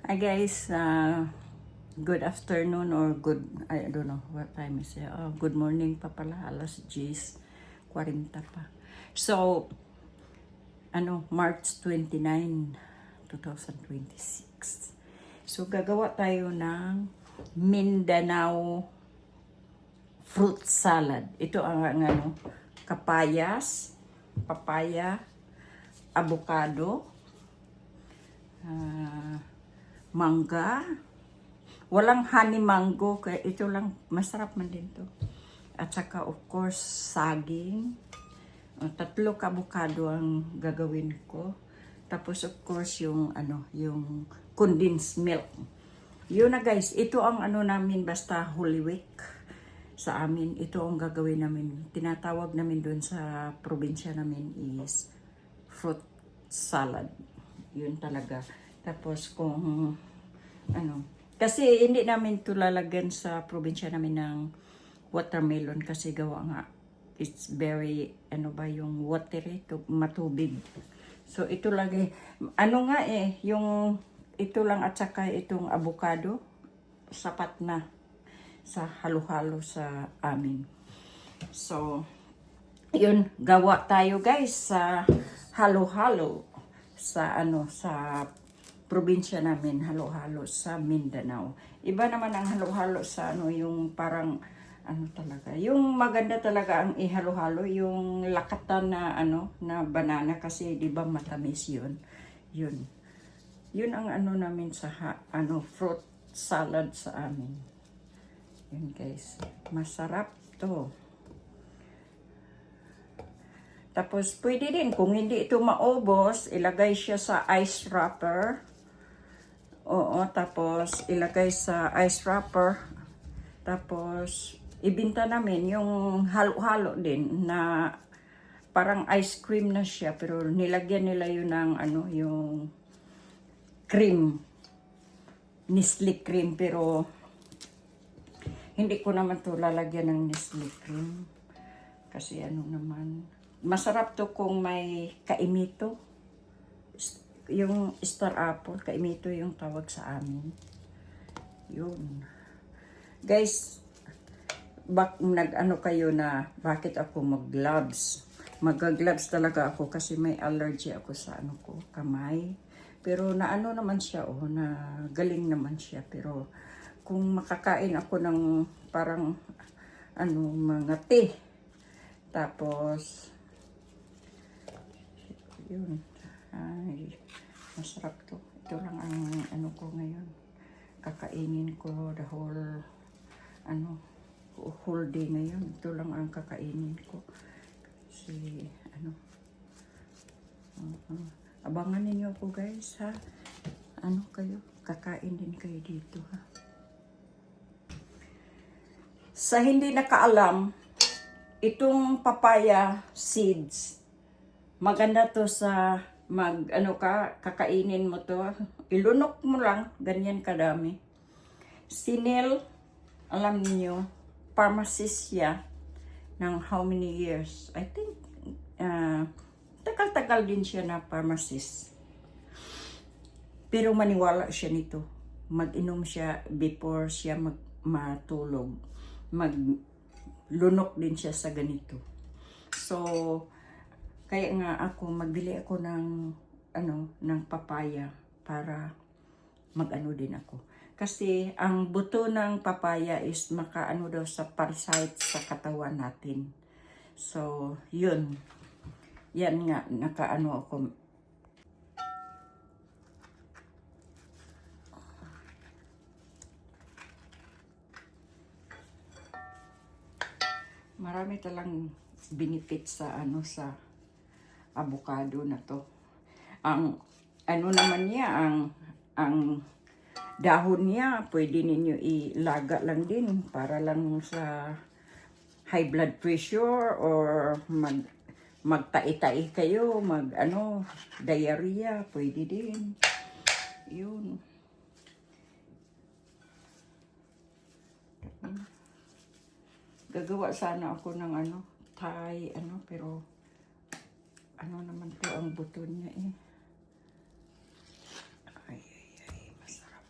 Hi guys, good afternoon or good, I don't know what time is it. Oh, good morning pa pala, alas 10:40 pa. So, March 29, 2026. So, gagawa tayo ng Mindanao fruit salad. Ito ang kapayas, papaya, avocado, mangga. Walang honey mango, kaya ito lang, masarap man din to. At saka of course, saging. 3 avocado ang gagawin ko. Tapos of course, yung condensed milk. Yun na guys, ito ang namin basta Holy Week sa amin. Ito ang gagawin namin. Tinatawag namin doon sa probinsya namin is fruit salad. Yun talaga. Tapos kung kasi hindi namin ito lalagyan sa probinsya namin ng watermelon kasi gawa nga it's very yung watery, matubig. So ito lagi yung ito lang at saka itong avocado sapat na sa halo-halo sa amin. So yun, gawa tayo guys sa halo-halo sa sa probinsya namin, halo-halo sa Mindanao. Iba naman ang halo-halo sa yung parang talaga. Yung maganda talaga ang ihalo-halo, yung lakatan na na banana kasi 'di ba matamis 'yun. Yun. Yun ang namin sa fruit salad sa amin. Yun guys. Masarap 'to. Tapos pwede din kung hindi ito maubos, ilagay siya sa ice wrapper. Oo, tapos ilagay sa ice wrapper. Tapos ibinta namin yung halo-halo din na parang ice cream na siya pero nilagyan nila yun ng yung cream. Nestle cream pero hindi ko naman to lalagyan ng Nestle cream. Kasi naman masarap to kung may kaimito. Yung star apple, kaimito yung tawag sa amin. Yun. Guys, kayo na bakit ako mag-gloves? Mag-gloves talaga ako kasi may allergy ako sa kamay. Pero naman siya, na galing naman siya. Pero kung makakain ako ng parang mga tea. Tapos, yun. Ay, masarap to. Ito lang ang ko ngayon. Kakainin ko the whole day ngayon. Ito lang ang kakainin ko. Kasi abangan ninyo ako guys ha. Kayo, kakain din kayo dito ha. Sa hindi nakaalam, itong papaya seeds, maganda to sa kakainin mo to. Ilunok mo lang, ganyan kadami. Sinil, alam niyo, pharmacist siya ng how many years? I think, tagal-tagal din siya na pharmacist. Pero maniwala siya nito. Mag-inom siya before siya matulog. Maglunok din siya sa ganito. So, kaya nga magbili ako ng papaya para din ako. Kasi ang buto ng papaya is daw sa parasite sa katawan natin. So, yun. Yan nga, ako. Marami talang benefit sa sa avocado na to. Ang naman niya, ang dahon niya, pwede ninyo ilaga lang din para lang sa high blood pressure or magtai-tai kayo, diarrhea, pwede din. Yun. Gagawa sana ako ng Thai, pero naman to ang buto niya eh. Ay, masarap.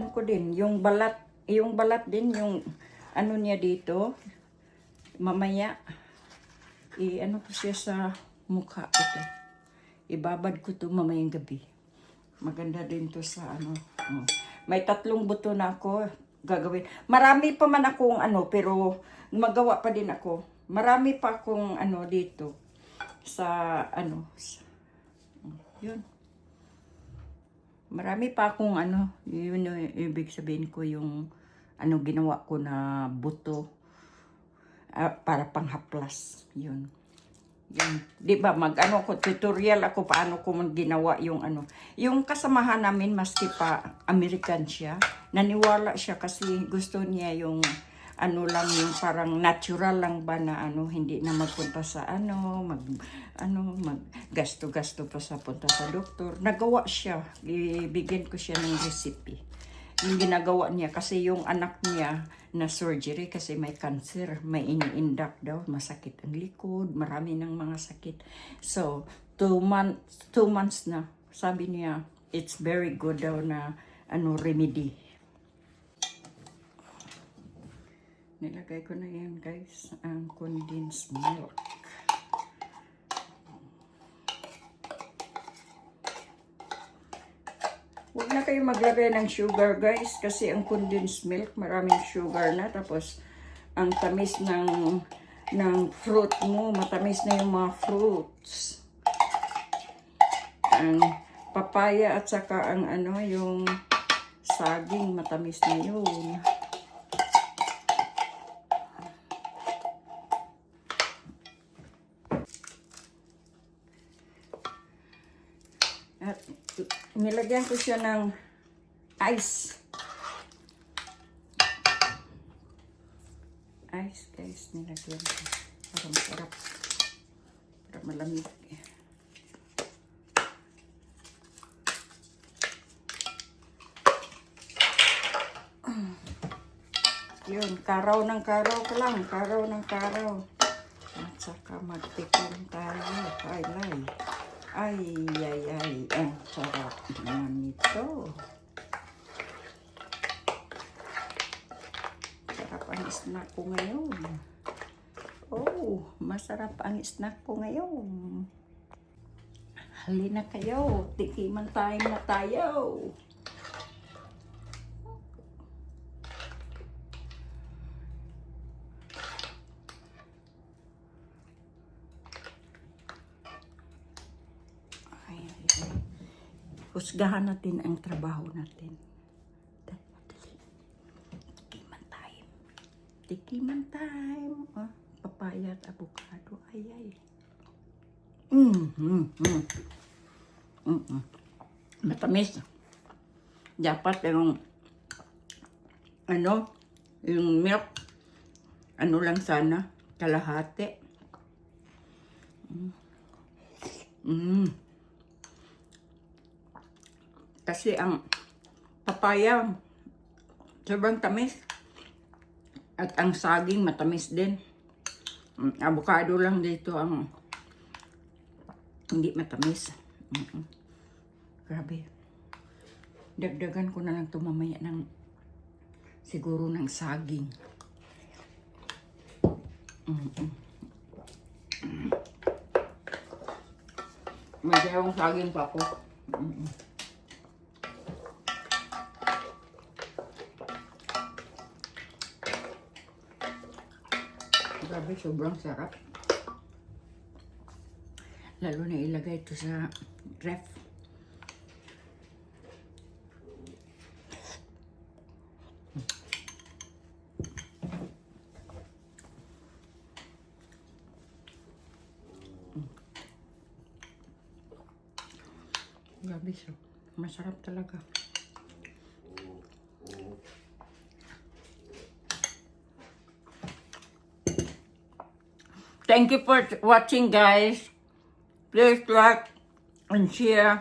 ano ko din, yung balat din, yung ano niya dito, mamaya, ano ko siya sa mukha ito. Ibabad ko to mamayang gabi. Maganda din to sa ano. May 3 buto na ako gagawin. Marami pa man akong ano, pero magawa pa din ako. Marami pa akong ano dito sa ano. Yun. Marami pa akong ano, yun yung ibig sabihin ko yung ano ginawa ko na buto para panghaplas. Yun. Yun. Di ba mag-ano ko, tutorial ako paano ko man ginawa yung ano. Yung kasamahan namin, maski pa American siya, naniwala siya kasi gusto niya yung ano lang, yung parang natural lang ba na ano, hindi na magpunta sa ano, gasto-gasto pa sa punta sa doktor. Nagawa siya, ibigyan ko siya ng recipe. Yung ginagawa niya kasi yung anak niya na surgery kasi may cancer, may ini-induct daw, masakit ang likod, marami ng mga sakit. So, 2 months na, sabi niya, it's very good daw na ano remedy. Nilagay ko na yan guys, ang condensed milk. Huwag na kayo maglagay ng sugar guys kasi ang condensed milk maraming sugar na, tapos ang tamis ng fruit mo, matamis na yung mga fruits. Ang papaya at saka ang ano, yung saging, matamis na yun. At nilagyan ko siya ng ice. Ice guys, nilagyan ko. Para masarap. Para malamig. Yun, karaw ng karaw ka lang. Karaw ng karaw. At saka magtikim tayo. Ay. Ang sarap naman ito. Sarap ang snack ko ngayon. Oh, masarap ang snack ko ngayon. Halina kayo, tikiman time na tayo. Husgahan natin ang trabaho natin. Tikiman time. Tikiman time. Oh, papaya at avocado. Ay. Matamis. Dapat yung ano, yung milk, ano lang sana, kalahati. Kasi ang papaya, sobrang tamis. At ang saging, matamis din. Avocado lang dito ang hindi matamis. Grabe. Dagdagan ko na lang ito mamaya ng siguro ng saging. May dalawang saging pa ako. Grabe, sobrang sarap. Lalo na ilagay ito sa ref. Grabe, so masarap talaga. Thank you for watching, guys. Please like and share.